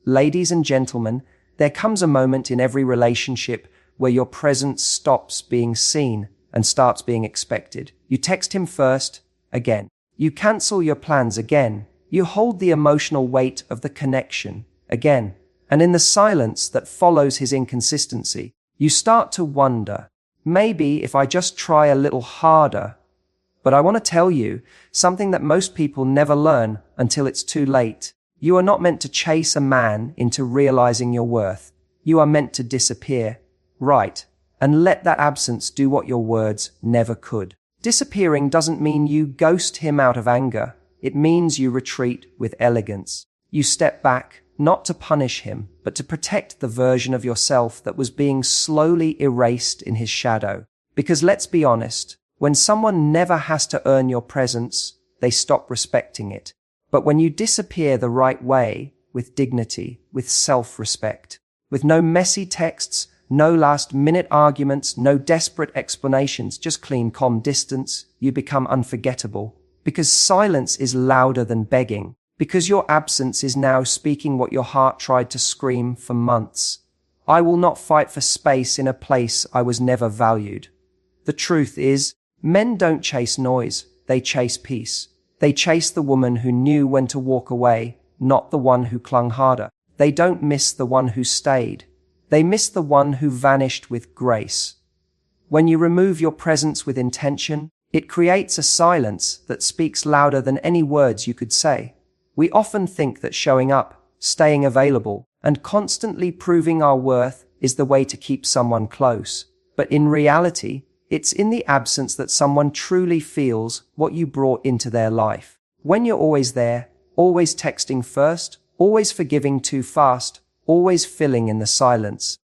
Ladies and gentlemen, there comes a moment in every relationship where your presence stops being seen and starts being expected. You text him first, again. You cancel your plans again. You hold the emotional weight of the connection, again. And in the silence that follows his inconsistency, you start to wonder, maybe if I just try a little harder. But I want to tell you something that most people never learn until it's too late. You are not meant to chase a man into realizing your worth. You are meant to disappear, right, and let that absence do what your words never could. Disappearing doesn't mean you ghost him out of anger. It means you retreat with elegance. You step back, not to punish him, but to protect the version of yourself that was being slowly erased in his shadow. Because let's be honest, when someone never has to earn your presence, they stop respecting it. But when you disappear the right way, with dignity, with self-respect, with no messy texts, no last-minute arguments, no desperate explanations, just clean, calm distance, you become unforgettable. Because silence is louder than begging. Because your absence is now speaking what your heart tried to scream for months. I will not fight for space in a place I was never valued. The truth is, men don't chase noise, they chase peace. They chase the woman who knew when to walk away, not the one who clung harder. They don't miss the one who stayed. They miss the one who vanished with grace. When you remove your presence with intention, it creates a silence that speaks louder than any words you could say. We often think that showing up, staying available, and constantly proving our worth is the way to keep someone close. But in reality, it's in the absence that someone truly feels what you brought into their life. When you're always there, always texting first, always forgiving too fast, always filling in the silence,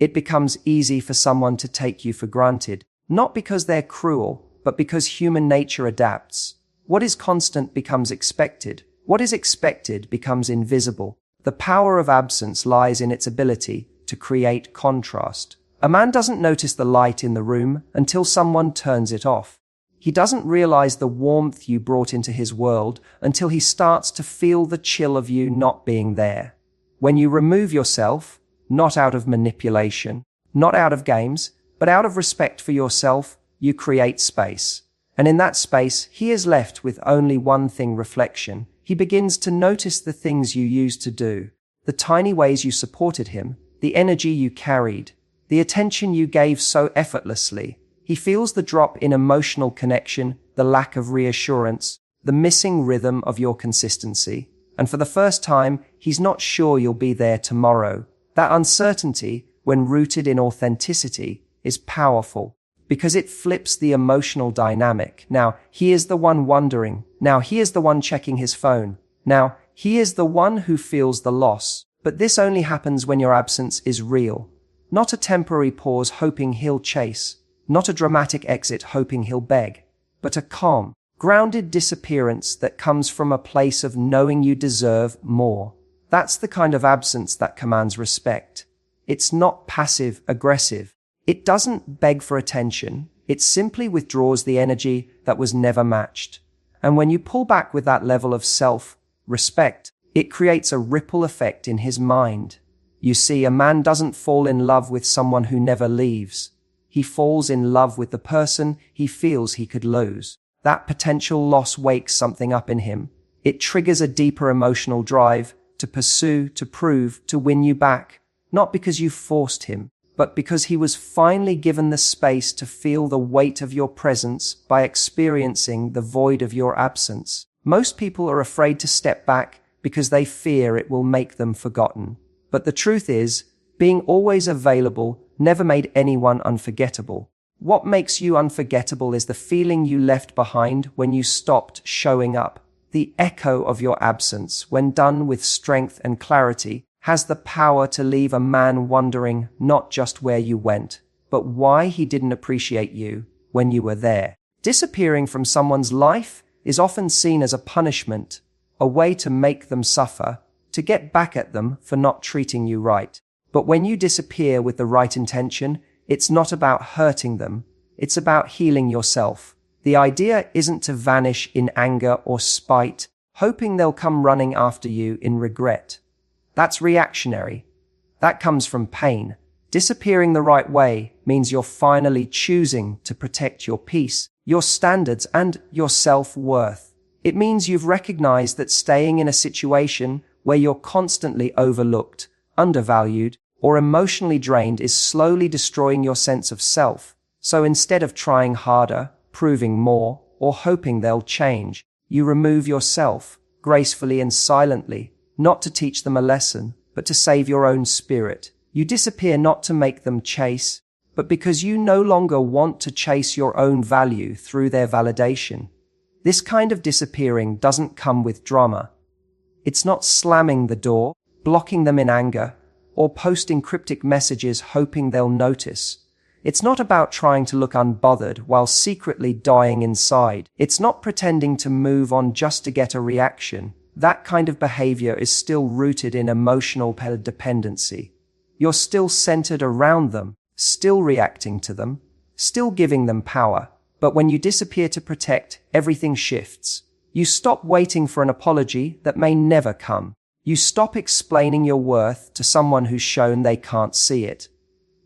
it becomes easy for someone to take you for granted, not because they're cruel, but because human nature adapts. What is constant becomes expected. What is expected becomes invisible. The power of absence lies in its ability to create contrast. A man doesn't notice the light in the room until someone turns it off. He doesn't realize the warmth you brought into his world until he starts to feel the chill of you not being there. When you remove yourself, not out of manipulation, not out of games, but out of respect for yourself, you create space. And in that space, he is left with only one thing: reflection. He begins to notice the things you used to do, the tiny ways you supported him, the energy you carried, the attention you gave so effortlessly. He feels the drop in emotional connection, the lack of reassurance, the missing rhythm of your consistency. And for the first time, he's not sure you'll be there tomorrow. That uncertainty, when rooted in authenticity, is powerful because it flips the emotional dynamic. Now, he is the one wondering. Now, he is the one checking his phone. Now, he is the one who feels the loss. But this only happens when your absence is real. Not a temporary pause hoping he'll chase. Not a dramatic exit hoping he'll beg. But a calm, grounded disappearance that comes from a place of knowing you deserve more. That's the kind of absence that commands respect. It's not passive-aggressive. It doesn't beg for attention. It simply withdraws the energy that was never matched. And when you pull back with that level of self-respect, it creates a ripple effect in his mind. You see, a man doesn't fall in love with someone who never leaves. He falls in love with the person he feels he could lose. That potential loss wakes something up in him. It triggers a deeper emotional drive to pursue, to prove, to win you back. Not because you forced him, but because he was finally given the space to feel the weight of your presence by experiencing the void of your absence. Most people are afraid to step back because they fear it will make them forgotten. But the truth is, being always available never made anyone unforgettable. What makes you unforgettable is the feeling you left behind when you stopped showing up. The echo of your absence, when done with strength and clarity, has the power to leave a man wondering not just where you went, but why he didn't appreciate you when you were there. Disappearing from someone's life is often seen as a punishment, a way to make them suffer, to get back at them for not treating you right. But when you disappear with the right intention, it's not about hurting them, it's about healing yourself. The idea isn't to vanish in anger or spite, hoping they'll come running after you in regret. That's reactionary. That comes from pain. Disappearing the right way means you're finally choosing to protect your peace, your standards, and your self-worth. It means you've recognized that staying in a situation where you're constantly overlooked, undervalued, or emotionally drained is slowly destroying your sense of self. So instead of trying harder, proving more, or hoping they'll change, you remove yourself, gracefully and silently, not to teach them a lesson, but to save your own spirit. You disappear not to make them chase, but because you no longer want to chase your own value through their validation. This kind of disappearing doesn't come with drama. It's not slamming the door, blocking them in anger, or posting cryptic messages hoping they'll notice. It's not about trying to look unbothered while secretly dying inside. It's not pretending to move on just to get a reaction. That kind of behavior is still rooted in emotional dependency. You're still centered around them, still reacting to them, still giving them power. But when you disappear to protect, everything shifts. You stop waiting for an apology that may never come. You stop explaining your worth to someone who's shown they can't see it.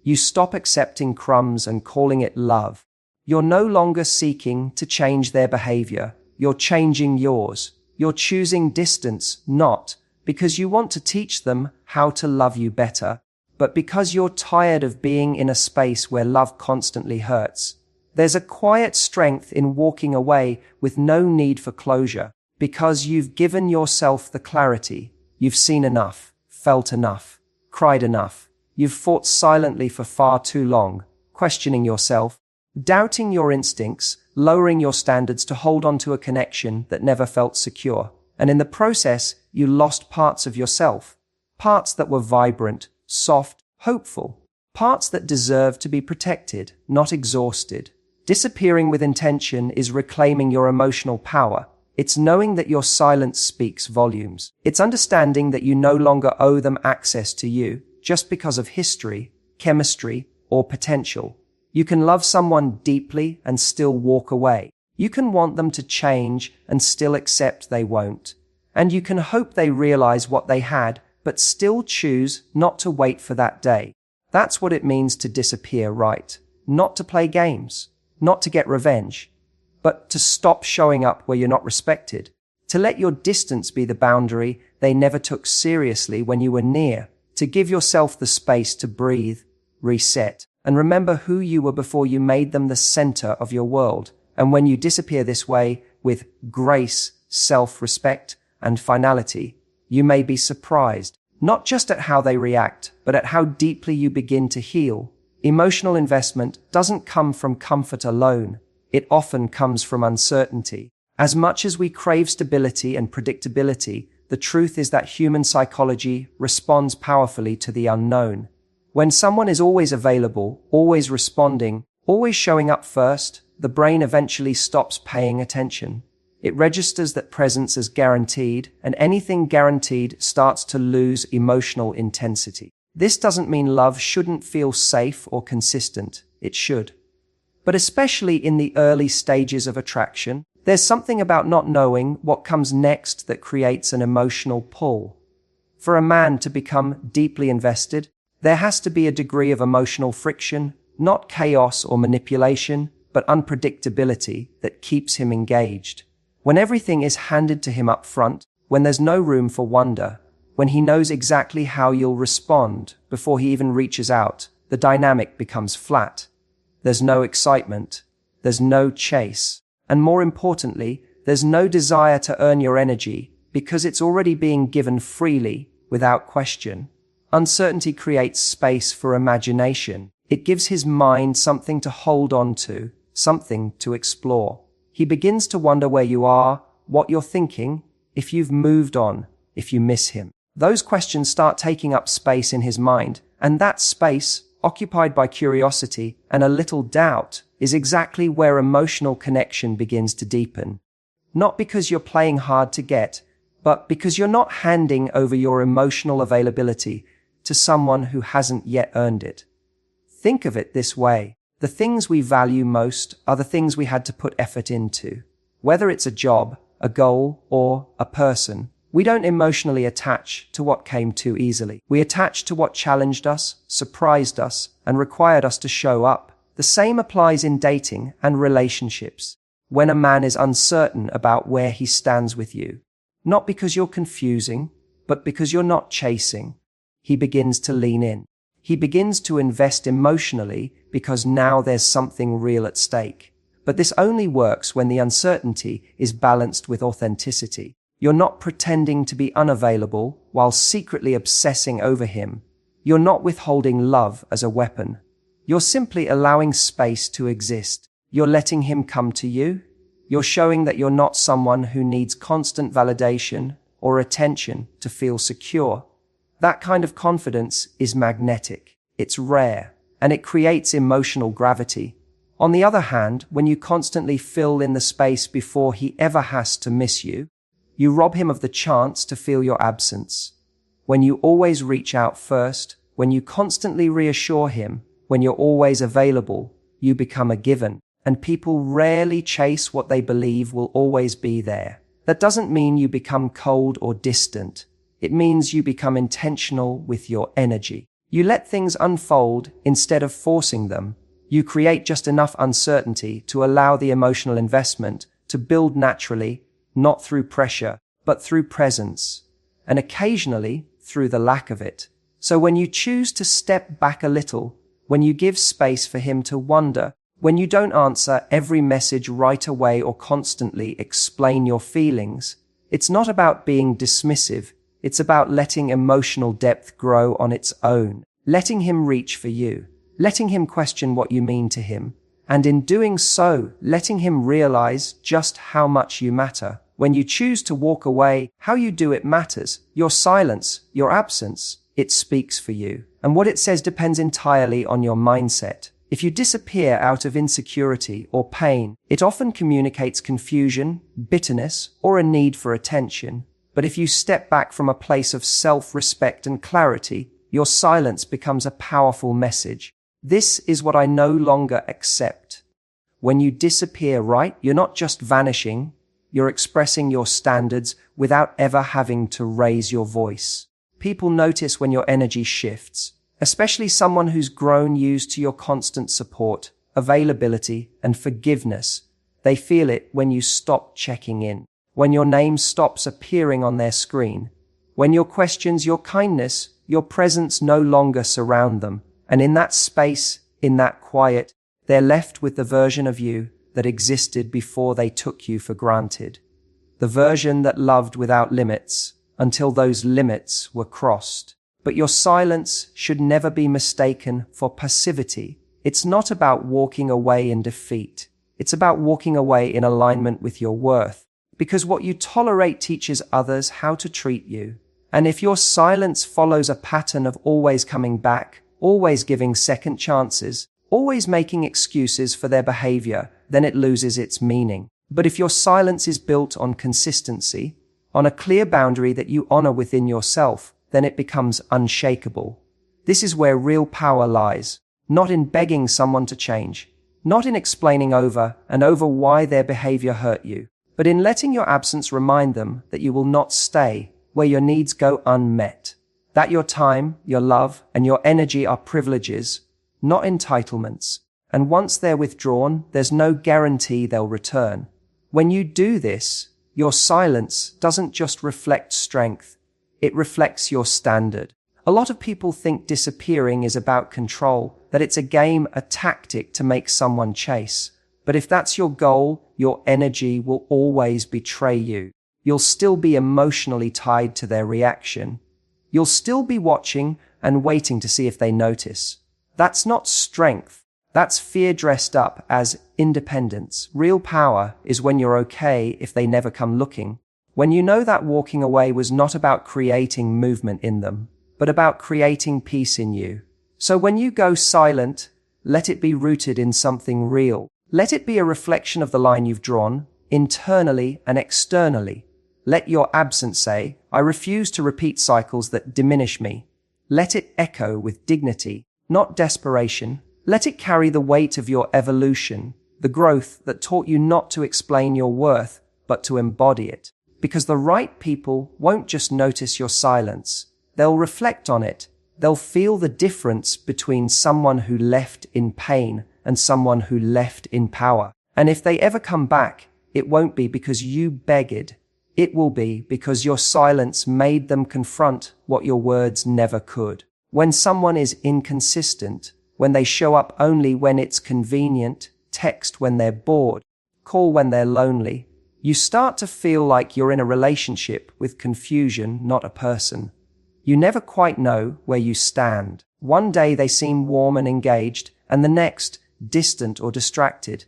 You stop accepting crumbs and calling it love. You're no longer seeking to change their behavior. You're changing yours. You're choosing distance, not because you want to teach them how to love you better, but because you're tired of being in a space where love constantly hurts. There's a quiet strength in walking away with no need for closure, because you've given yourself the clarity. You've seen enough, felt enough, cried enough. You've fought silently for far too long, questioning yourself, doubting your instincts, lowering your standards to hold on to a connection that never felt secure. And in the process, you lost parts of yourself, parts that were vibrant, soft, hopeful, parts that deserve to be protected, not exhausted. Disappearing with intention is reclaiming your emotional power. It's knowing that your silence speaks volumes. It's understanding that you no longer owe them access to you just because of history, chemistry, or potential. You can love someone deeply and still walk away. You can want them to change and still accept they won't. And you can hope they realize what they had, but still choose not to wait for that day. That's what it means to disappear right. Not to play games, not to get revenge, but to stop showing up where you're not respected. To let your distance be the boundary they never took seriously when you were near. To give yourself the space to breathe, reset, and remember who you were before you made them the center of your world. And when you disappear this way, with grace, self-respect, and finality, you may be surprised, not just at how they react, but at how deeply you begin to heal. Emotional investment doesn't come from comfort alone. It often comes from uncertainty. As much as we crave stability and predictability, the truth is that human psychology responds powerfully to the unknown. When someone is always available, always responding, always showing up first, the brain eventually stops paying attention. It registers that presence as guaranteed, and anything guaranteed starts to lose emotional intensity. This doesn't mean love shouldn't feel safe or consistent. It should. But especially in the early stages of attraction, there's something about not knowing what comes next that creates an emotional pull. For a man to become deeply invested, there has to be a degree of emotional friction, not chaos or manipulation, but unpredictability that keeps him engaged. When everything is handed to him up front, when there's no room for wonder, when he knows exactly how you'll respond before he even reaches out, the dynamic becomes flat. There's no excitement, there's no chase, and more importantly, there's no desire to earn your energy because it's already being given freely, without question. Uncertainty creates space for imagination. It gives his mind something to hold on to, something to explore. He begins to wonder where you are, what you're thinking, if you've moved on, if you miss him. Those questions start taking up space in his mind, and that space, occupied by curiosity and a little doubt, is exactly where emotional connection begins to deepen. Not because you're playing hard to get, but because you're not handing over your emotional availability to someone who hasn't yet earned it. Think of it this way. The things we value most are the things we had to put effort into. Whether it's a job, a goal, or a person, We don't emotionally attach to what came too easily. We attach to what challenged us, surprised us, and required us to show up. The same applies in dating and relationships. When a man is uncertain about where he stands with you, not because you're confusing, but because you're not chasing, he begins to lean in. He begins to invest emotionally because now there's something real at stake. But this only works when the uncertainty is balanced with authenticity. You're not pretending to be unavailable while secretly obsessing over him. You're not withholding love as a weapon. You're simply allowing space to exist. You're letting him come to you. You're showing that you're not someone who needs constant validation or attention to feel secure. That kind of confidence is magnetic. It's rare, and it creates emotional gravity. On the other hand, when you constantly fill in the space before he ever has to miss you, you rob him of the chance to feel your absence. When you always reach out first, when you constantly reassure him, when you're always available, you become a given. And people rarely chase what they believe will always be there. That doesn't mean you become cold or distant. It means you become intentional with your energy. You let things unfold instead of forcing them. You create just enough uncertainty to allow the emotional investment to build naturally, not through pressure, but through presence, and occasionally through the lack of it. So when you choose to step back a little, when you give space for him to wonder, when you don't answer every message right away or constantly explain your feelings, it's not about being dismissive. It's about letting emotional depth grow on its own, letting him reach for you, letting him question what you mean to him, and in doing so, letting him realize just how much you matter. When you choose to walk away, how you do it matters. Your silence, your absence, it speaks for you. And what it says depends entirely on your mindset. If you disappear out of insecurity or pain, it often communicates confusion, bitterness, or a need for attention. But if you step back from a place of self-respect and clarity, your silence becomes a powerful message. This is what I no longer accept. When you disappear, right, you're not just vanishing, you're expressing your standards without ever having to raise your voice. People notice when your energy shifts, especially someone who's grown used to your constant support, availability, and forgiveness. They feel it when you stop checking in, when your name stops appearing on their screen, when your questions, your kindness, your presence no longer surround them. And in that space, in that quiet, they're left with the version of you that existed before they took you for granted. The version that loved without limits until those limits were crossed. But your silence should never be mistaken for passivity. It's not about walking away in defeat. It's about walking away in alignment with your worth. Because what you tolerate teaches others how to treat you. And if your silence follows a pattern of always coming back, always giving second chances, always making excuses for their behavior, then it loses its meaning. But if your silence is built on consistency, on a clear boundary that you honor within yourself, then it becomes unshakable. This is where real power lies, not in begging someone to change, not in explaining over and over why their behavior hurt you, but in letting your absence remind them that you will not stay where your needs go unmet, that your time, your love, and your energy are privileges, not entitlements. And once they're withdrawn, there's no guarantee they'll return. When you do this, your silence doesn't just reflect strength, it reflects your standard. A lot of people think disappearing is about control, that it's a game, a tactic to make someone chase. But if that's your goal, your energy will always betray you. You'll still be emotionally tied to their reaction. You'll still be watching and waiting to see if they notice. That's not strength. That's fear dressed up as independence. Real power is when you're okay if they never come looking. When you know that walking away was not about creating movement in them, but about creating peace in you. So when you go silent, let it be rooted in something real. Let it be a reflection of the line you've drawn, internally and externally. Let your absence say, I refuse to repeat cycles that diminish me. Let it echo with dignity, not desperation. Let it carry the weight of your evolution, the growth that taught you not to explain your worth, but to embody it. Because the right people won't just notice your silence. They'll reflect on it. They'll feel the difference between someone who left in pain and someone who left in power. And if they ever come back, it won't be because you begged. It will be because your silence made them confront what your words never could. When someone is inconsistent, when they show up only when it's convenient, text when they're bored, call when they're lonely, you start to feel like you're in a relationship with confusion, not a person. You never quite know where you stand. One day they seem warm and engaged, and the next, distant or distracted.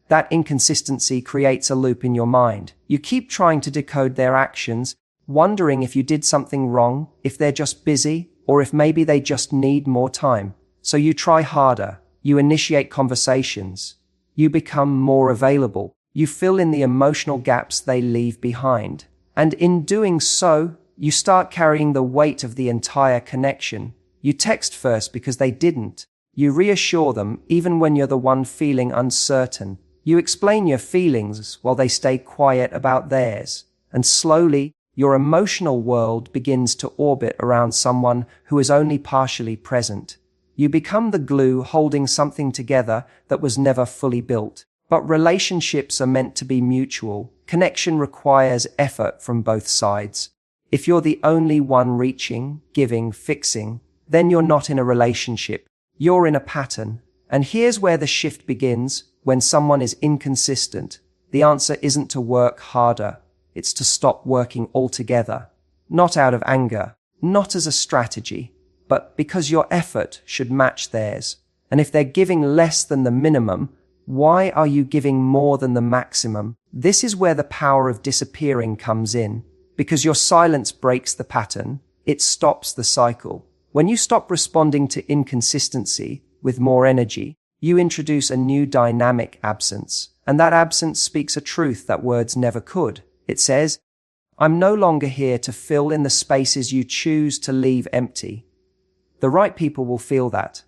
That inconsistency creates a loop in your mind. You keep trying to decode their actions, wondering if you did something wrong, if they're just busy, or if maybe they just need more time. So you try harder. You initiate conversations. You become more available. You fill in the emotional gaps they leave behind. And in doing so, you start carrying the weight of the entire connection. You text first because they didn't. You reassure them even when you're the one feeling uncertain. You explain your feelings while they stay quiet about theirs. And slowly, your emotional world begins to orbit around someone who is only partially present. You become the glue holding something together that was never fully built. But relationships are meant to be mutual. Connection requires effort from both sides. If you're the only one reaching, giving, fixing, then you're not in a relationship. You're in a pattern. And here's where the shift begins. When someone is inconsistent, the answer isn't to work harder. It's to stop working altogether. Not out of anger, not as a strategy, but because your effort should match theirs. And if they're giving less than the minimum, why are you giving more than the maximum? This is where the power of disappearing comes in. Because your silence breaks the pattern, it stops the cycle. When you stop responding to inconsistency with more energy, you introduce a new dynamic absence. And that absence speaks a truth that words never could. It says, I'm no longer here to fill in the spaces you choose to leave empty. The right people will feel that.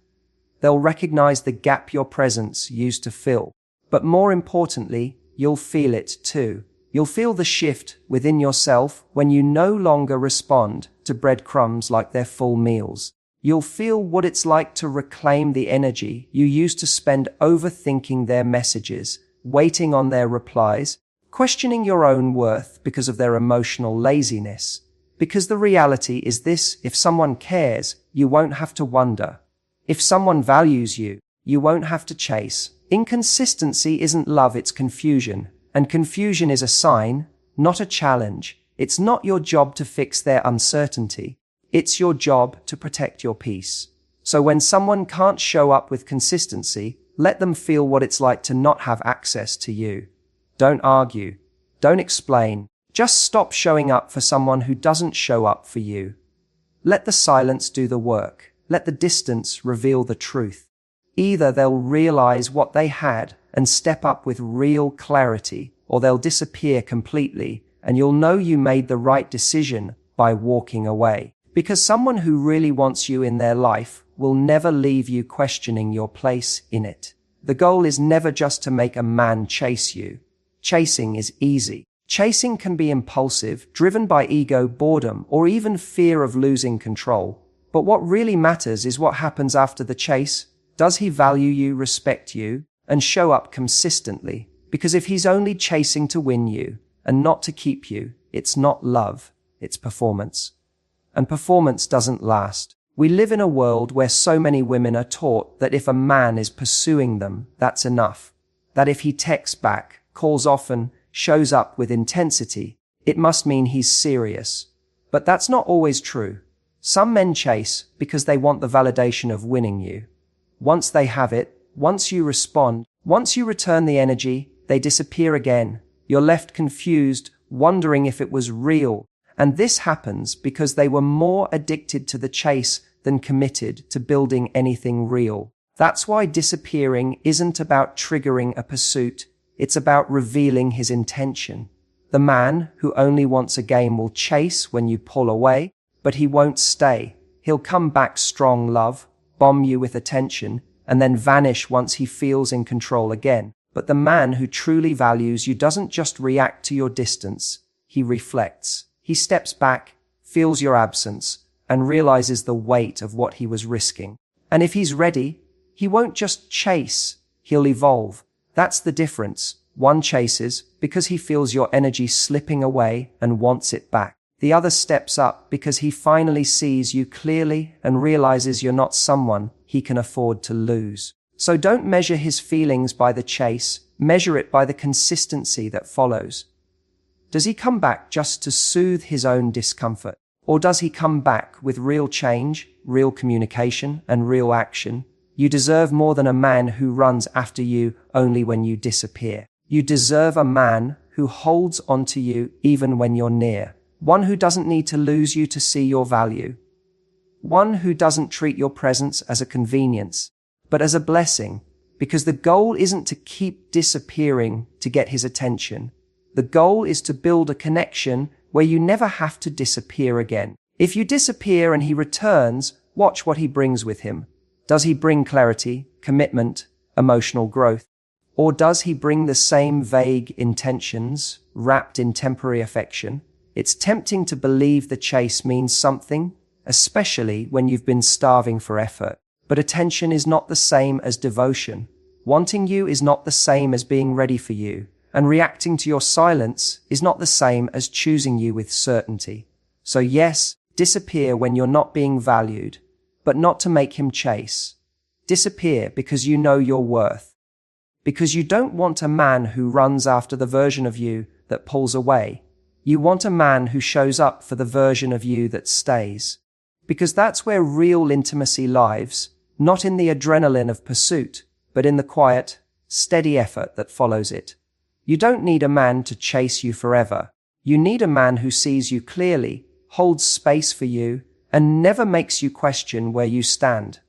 They'll recognize the gap your presence used to fill. But more importantly, you'll feel it too. You'll feel the shift within yourself when you no longer respond to breadcrumbs like they're full meals. You'll feel what it's like to reclaim the energy you used to spend overthinking their messages, waiting on their replies, questioning your own worth because of their emotional laziness. Because the reality is this: if someone cares, you won't have to wonder. If someone values you, you won't have to chase. Inconsistency isn't love, it's confusion. And confusion is a sign, not a challenge. It's not your job to fix their uncertainty. It's your job to protect your peace. So when someone can't show up with consistency, let them feel what it's like to not have access to you. Don't argue. Don't explain. Just stop showing up for someone who doesn't show up for you. Let the silence do the work. Let the distance reveal the truth. Either they'll realize what they had and step up with real clarity, or they'll disappear completely, and you'll know you made the right decision by walking away. Because someone who really wants you in their life will never leave you questioning your place in it. The goal is never just to make a man chase you. Chasing is easy. Chasing can be impulsive, driven by ego, boredom, or even fear of losing control. But what really matters is what happens after the chase. Does he value you, respect you, and show up consistently? Because if he's only chasing to win you and not to keep you, it's not love, it's performance. And performance doesn't last. We live in a world where so many women are taught that if a man is pursuing them, that's enough. That if he texts back, calls often, shows up with intensity, it must mean he's serious. But that's not always true. Some men chase because they want the validation of winning you. Once they have it, once you respond, once you return the energy, they disappear again. You're left confused, wondering if it was real. And this happens because they were more addicted to the chase than committed to building anything real. That's why disappearing isn't about triggering a pursuit. It's about revealing his intention. The man who only wants a game will chase when you pull away, but he won't stay. He'll come back strong, love, bomb you with attention, and then vanish once he feels in control again. But the man who truly values you doesn't just react to your distance. he reflects. He steps back, feels your absence, and realizes the weight of what he was risking. And if he's ready, he won't just chase, he'll evolve. That's the difference. One chases because he feels your energy slipping away and wants it back. The other steps up because he finally sees you clearly and realizes you're not someone he can afford to lose. So don't measure his feelings by the chase, measure it by the consistency that follows. Does he come back just to soothe his own discomfort? Or does he come back with real change, real communication, and real action? You deserve more than a man who runs after you only when you disappear. You deserve a man who holds onto you even when you're near. One who doesn't need to lose you to see your value. One who doesn't treat your presence as a convenience, but as a blessing, because the goal isn't to keep disappearing to get his attention. The goal is to build a connection where you never have to disappear again. If you disappear and he returns, watch what he brings with him. Does he bring clarity, commitment, emotional growth? Or does he bring the same vague intentions wrapped in temporary affection? It's tempting to believe the chase means something, especially when you've been starving for effort. But attention is not the same as devotion. Wanting you is not the same as being ready for you. And reacting to your silence is not the same as choosing you with certainty. So yes, disappear when you're not being valued, but not to make him chase. Disappear because you know your worth. Because you don't want a man who runs after the version of you that pulls away. You want a man who shows up for the version of you that stays. Because that's where real intimacy lives, not in the adrenaline of pursuit, but in the quiet, steady effort that follows it. You don't need a man to chase you forever. You need a man who sees you clearly, holds space for you, and never makes you question where you stand.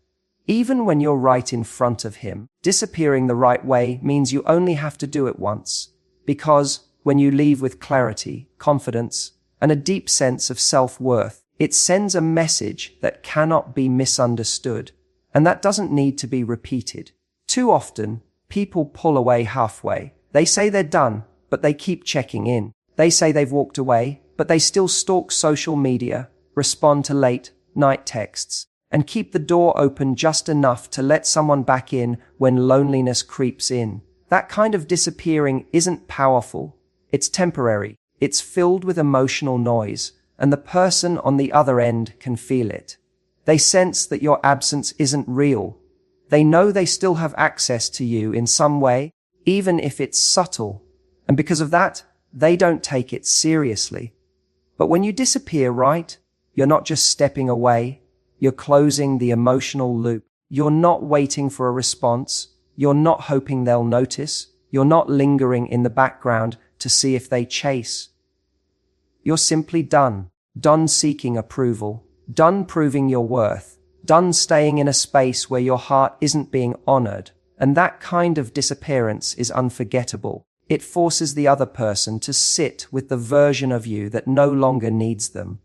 Even when you're right in front of him, disappearing the right way means you only have to do it once. Because when you leave with clarity, confidence, and a deep sense of self-worth, it sends a message that cannot be misunderstood, and that doesn't need to be repeated. Too often, people pull away halfway. They say they're done, but they keep checking in. They say they've walked away, but they still stalk social media, respond to late-night texts, and keep the door open just enough to let someone back in when loneliness creeps in. That kind of disappearing isn't powerful. It's temporary. It's filled with emotional noise, and the person on the other end can feel it. They sense that your absence isn't real. They know they still have access to you in some way, even if it's subtle. And because of that, they don't take it seriously. But when you disappear, right, you're not just stepping away. You're closing the emotional loop. You're not waiting for a response. You're not hoping they'll notice. You're not lingering in the background to see if they chase. You're simply done. Done seeking approval. Done proving your worth. Done staying in a space where your heart isn't being honored. And that kind of disappearance is unforgettable. It forces the other person to sit with the version of you that no longer needs them.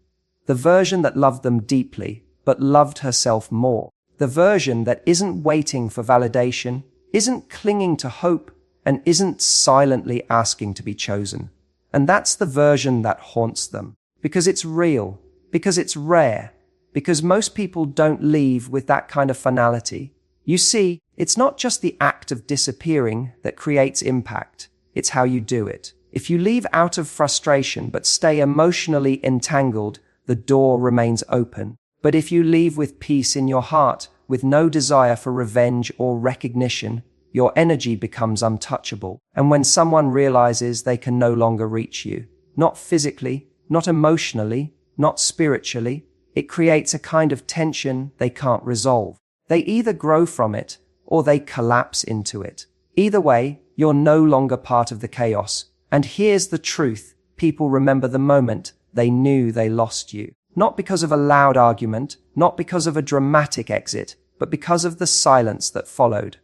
The version that loved them deeply, but loved herself more. The version that isn't waiting for validation, isn't clinging to hope, and isn't silently asking to be chosen. And that's the version that haunts them. Because it's real. Because it's rare. Because most people don't leave with that kind of finality. You see, it's not just the act of disappearing that creates impact. It's how you do it. If you leave out of frustration but stay emotionally entangled, the door remains open. But if you leave with peace in your heart, with no desire for revenge or recognition, your energy becomes untouchable. And when someone realizes they can no longer reach you, not physically, not emotionally, not spiritually, it creates a kind of tension they can't resolve. They either grow from it or they collapse into it. Either way, you're no longer part of the chaos. And here's the truth. People remember the moment they knew they lost you. Not because of a loud argument, not because of a dramatic exit, but because of the silence that followed.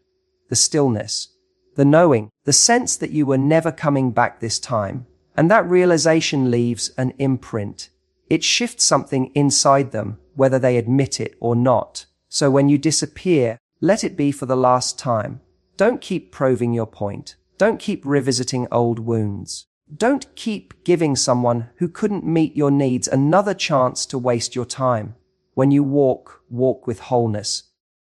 The stillness, the knowing, the sense that you were never coming back this time. And that realization leaves an imprint. It shifts something inside them, whether they admit it or not. So when you disappear, let it be for the last time. Don't keep proving your point. Don't keep revisiting old wounds. Don't keep giving someone who couldn't meet your needs another chance to waste your time. When you walk, walk with wholeness.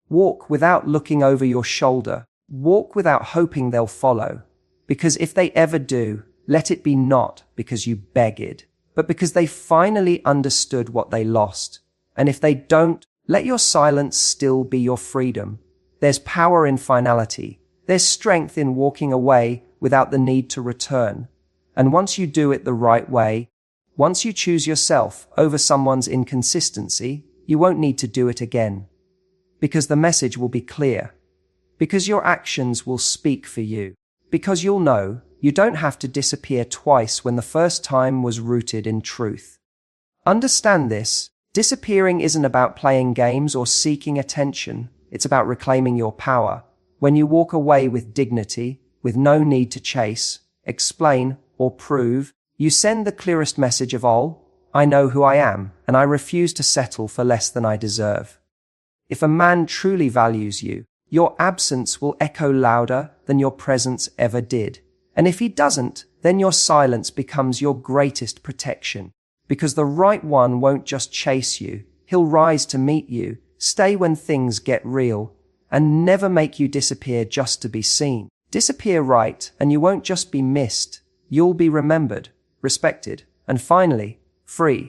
Walk without looking over your shoulder. Walk without hoping they'll follow. Because if they ever do, let it be not because you begged, but because they finally understood what they lost. And if they don't, let your silence still be your freedom. There's power in finality. There's strength in walking away without the need to return. And once you do it the right way, once you choose yourself over someone's inconsistency, you won't need to do it again. Because the message will be clear. Because your actions will speak for you. Because you'll know you don't have to disappear twice when the first time was rooted in truth. Understand this. Disappearing isn't about playing games or seeking attention. It's about reclaiming your power. When you walk away with dignity, with no need to chase, explain, or prove, you send the clearest message of all: I know who I am, and I refuse to settle for less than I deserve. If a man truly values you, your absence will echo louder than your presence ever did. And if he doesn't, then your silence becomes your greatest protection. Because the right one won't just chase you, he'll rise to meet you, stay when things get real, and never make you disappear just to be seen. Disappear right, and you won't just be missed, you'll be remembered, respected, and finally, free.